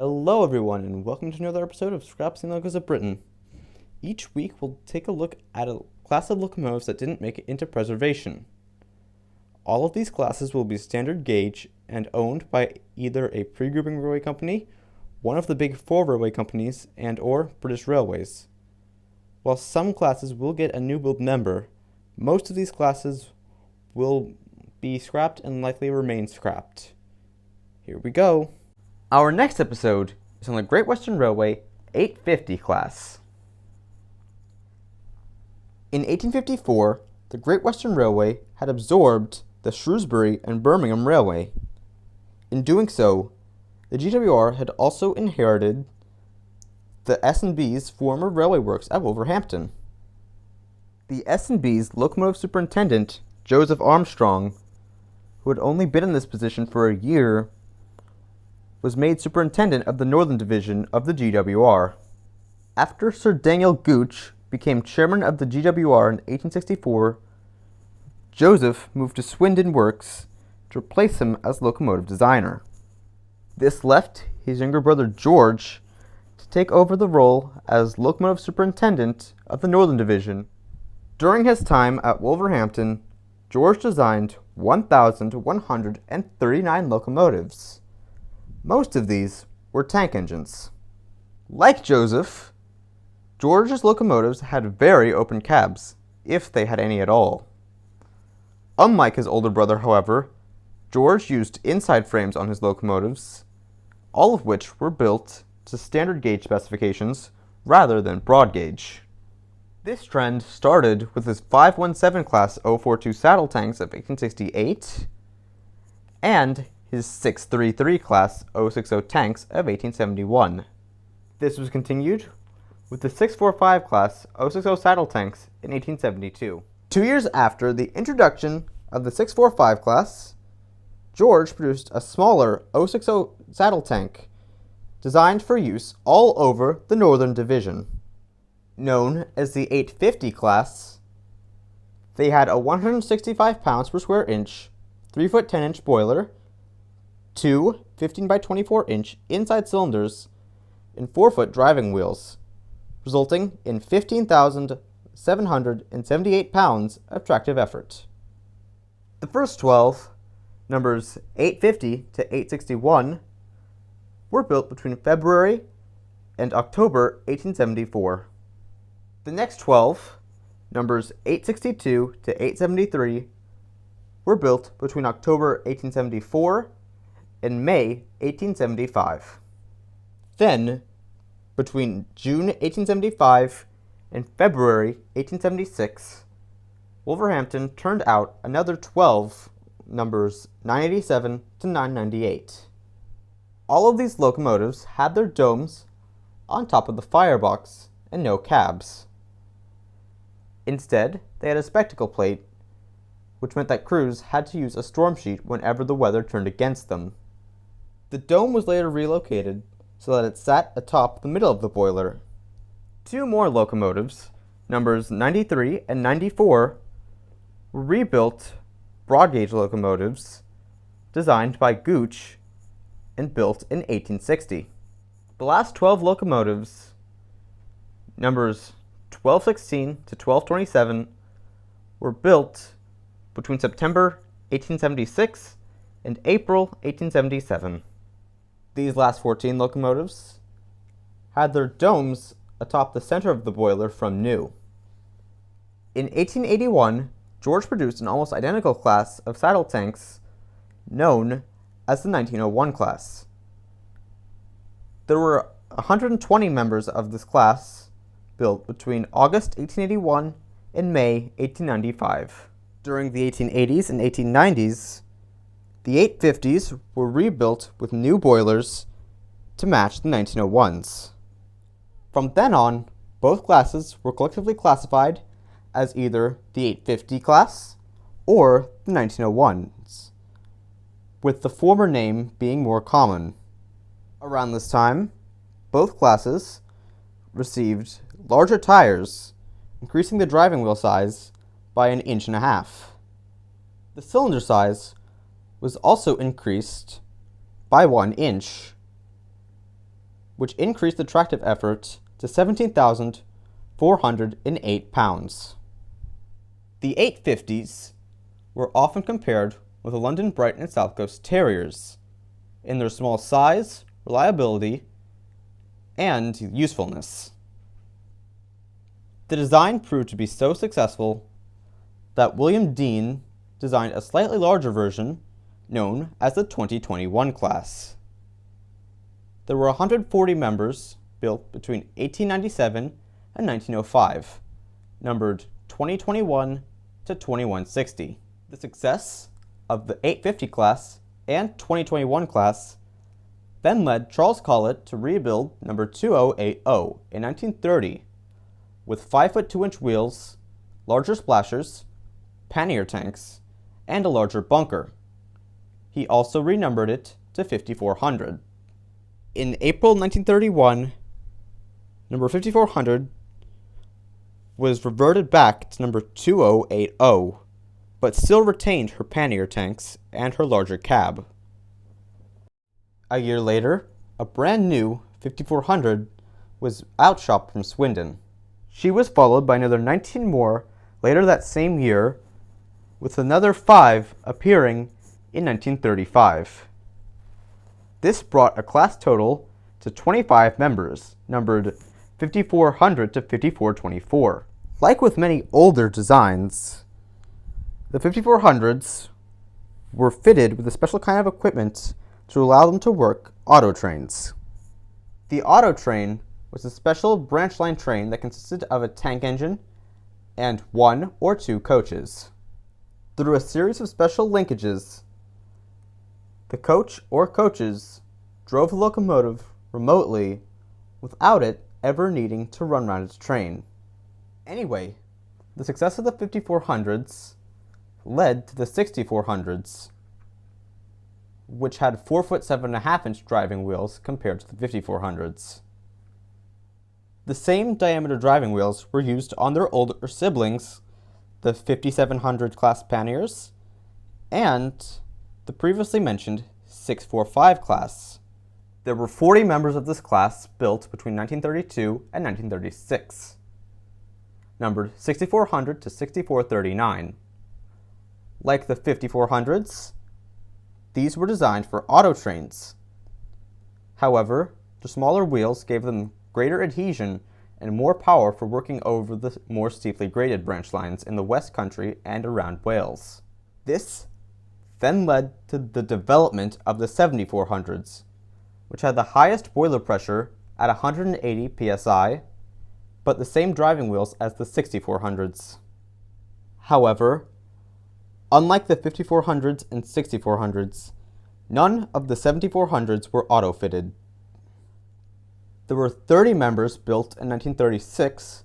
Hello everyone and welcome to another episode of Scraps and Locos of Britain. Each week we'll take a look at a class of locomotives that didn't make it into preservation. All of these classes will be standard gauge and owned by either a pre-grouping railway company, one of the big four railway companies, and or British Railways. While some classes will get a new build number, most of these classes will be scrapped and likely remain scrapped. Here we go. Our next episode is on the Great Western Railway 850 class. In 1854, the Great Western Railway had absorbed the Shrewsbury and Birmingham Railway. In doing so, the GWR had also inherited the S&B's former railway works at Wolverhampton. The S&B's locomotive superintendent, George Armstrong, who had only been in this position for a year, was made superintendent of the Northern Division of the GWR. After Sir Daniel Gooch became chairman of the GWR in 1864, Joseph moved to Swindon Works to replace him as locomotive designer. This left his younger brother George to take over the role as locomotive superintendent of the Northern Division. During his time at Wolverhampton, George designed 1,139 locomotives. Most of these were tank engines. Like Joseph, George's locomotives had very open cabs, if they had any at all. Unlike his older brother, however, George used inside frames on his locomotives, all of which were built to standard gauge specifications rather than broad gauge. This trend started with his 517 class 042 saddle tanks of 1868 and his 633 class 060 tanks of 1871. This was continued with the 645 class 060 saddle tanks in 1872. 2 years after the introduction of the 645 class, George produced a smaller 060 saddle tank designed for use all over the Northern Division. Known as the 850 class, they had a 165 pounds per square inch, 3-foot 10-inch boiler, two 15 by 24 inch inside cylinders, and 4-foot driving wheels, resulting in 15,778 pounds of tractive effort. The first 12, numbers 850 to 861, were built between February and October 1874. The next 12, numbers 862 to 873, were built between October 1874 and May 1875. Then, between June 1875 and February 1876, Wolverhampton turned out another 12, numbers 987 to 998. All of these locomotives had their domes on top of the firebox and no cabs. Instead, they had a spectacle plate, which meant that crews had to use a storm sheet whenever the weather turned against them. The dome was later relocated so that it sat atop the middle of the boiler. Two more locomotives, numbers 93 and 94, were rebuilt broad gauge locomotives designed by Gooch and built in 1860. The last 12 locomotives, numbers 1216 to 1227, were built between September 1876 and April 1877. These last 14 locomotives had their domes atop the center of the boiler from new. In 1881, George produced an almost identical class of saddle tanks known as the 1901 class. There were 120 members of this class built between August 1881 and May 1895. During the 1880s and 1890s, the 850s were rebuilt with new boilers to match the 1901s. From then on, both classes were collectively classified as either the 850 class or the 1901s, with the former name being more common. Around this time, both classes received larger tires, increasing the driving wheel size by 1.5 inches. The cylinder size was also increased by 1 inch. which increased the tractive effort to 17,408 pounds. The 850s were often compared with the London Brighton and South Coast Terriers in their small size, reliability, and usefulness. The design proved to be so successful that William Dean designed a slightly larger version known as the 2021 class. There were 140 members built between 1897 and 1905, numbered 2021 to 2160. The success of the 850 class and 2021 class then led Charles Collett to rebuild number 2080 in 1930 with 5-foot 2-inch wheels, larger splashers, pannier tanks, and a larger bunker. He also renumbered it to 5400. In April 1931, number 5400 was reverted back to number 2080, but still retained her pannier tanks and her larger cab. A year later, a brand new 5400 was outshopped from Swindon. She was followed by another 19 more later that same year, with another 5 appearing in 1935. This brought a class total to 25 members, numbered 5400 to 5424. Like with many older designs, the 5400s were fitted with a special kind of equipment to allow them to work auto trains. The auto train was a special branch line train that consisted of a tank engine and 1 or 2 coaches. Through a series of special linkages, the coach or coaches drove the locomotive remotely without it ever needing to run around its train. Anyway, the success of the 5400s led to the 6400s, which had 4-foot 7.5-inch driving wheels compared to the 5400s. The same diameter driving wheels were used on their older siblings, the 5700 class panniers, and the previously mentioned 645 class. There were 40 members of this class built between 1932 and 1936, numbered 6400 to 6439. Like the 5400s, these were designed for auto trains. However, the smaller wheels gave them greater adhesion and more power for working over the more steeply graded branch lines in the West Country and around Wales. This then led to the development of the 7400s, which had the highest boiler pressure at 180 psi, but the same driving wheels as the 6400s. However, unlike the 5400s and 6400s, none of the 7400s were auto-fitted. There were 30 members built in 1936,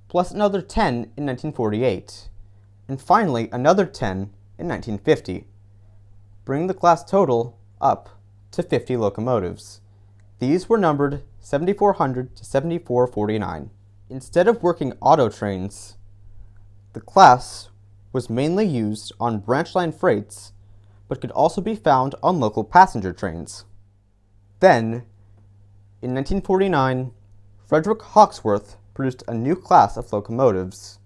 plus another 10 in 1948, and finally another 10 in 1950, bringing the class total up to 50 locomotives. These were numbered 7400 to 7449. Instead of working auto trains, the class was mainly used on branch line freights, but could also be found on local passenger trains. Then, in 1949, Frederick Hawksworth produced a new class of locomotives.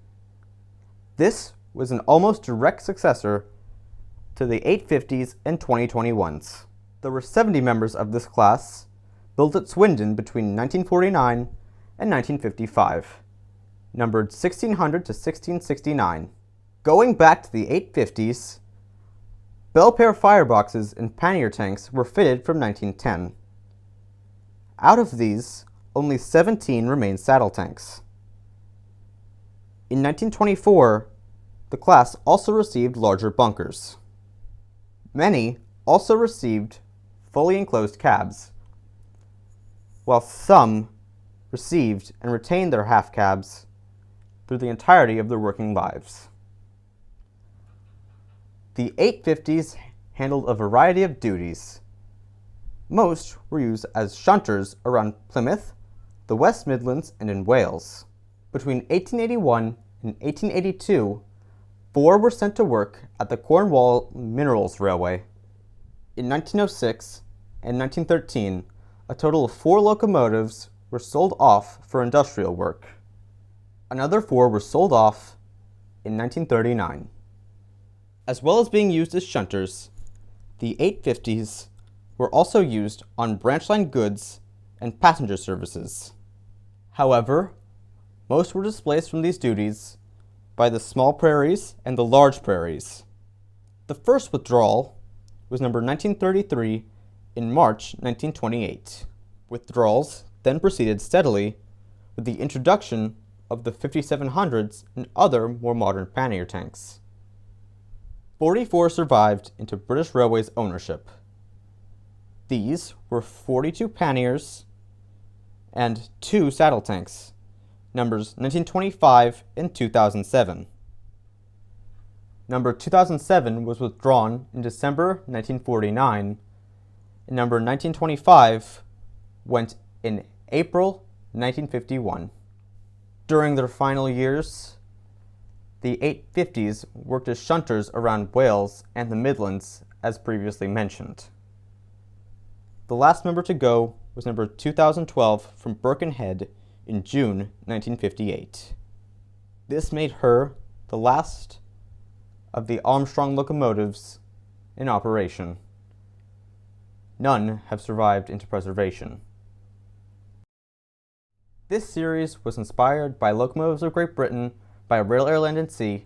This was an almost direct successor to the 850s and 2021s. There were 70 members of this class built at Swindon between 1949 and 1955, numbered 1600 to 1669. Going back to the 850s, Belpaire fireboxes and pannier tanks were fitted from 1910. Out of these, only 17 remain saddle tanks. In 1924, the class also received larger bunkers. Many also received fully enclosed cabs, while some received and retained their half cabs through the entirety of their working lives. The 850s handled a variety of duties. Most were used as shunters around Plymouth, the West Midlands, and in Wales. Between 1881 and 1882, 4 were sent to work at the Cornwall Minerals Railway. In 1906 and 1913, a total of 4 locomotives were sold off for industrial work. Another 4 were sold off in 1939. As well as being used as shunters, the 850s were also used on branch line goods and passenger services. However, most were displaced from these duties by the small prairies and the large prairies. The first withdrawal was number 1933 in March 1928. Withdrawals then proceeded steadily with the introduction of the 5700s and other more modern pannier tanks. 44 survived into British Railways ownership. These were 42 panniers and 2 saddle tanks, numbers 1925 and 2007. Number 2007 was withdrawn in December 1949, and number 1925 went in April 1951. During their final years, the 850s worked as shunters around Wales and the Midlands, as previously mentioned. The last member to go was number 2012 from Birkenhead in June 1958. This made her the last of the Armstrong locomotives in operation. None have survived into preservation. This series was inspired by Locomotives of Great Britain by Rail Air Land and Sea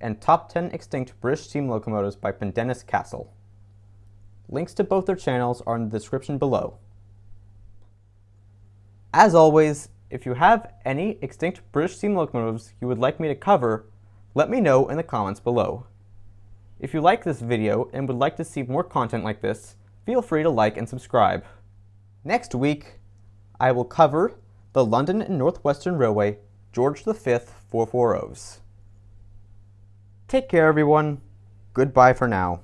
and Top 10 Extinct British Steam Locomotives by Pendennis Castle. Links to both their channels are in the description below. As always, if you have any extinct British steam locomotives you would like me to cover, let me know in the comments below. If you like this video and would like to see more content like this, feel free to like and subscribe. Next week, I will cover the London and North Western Railway George V 440s. Take care everyone. Goodbye for now.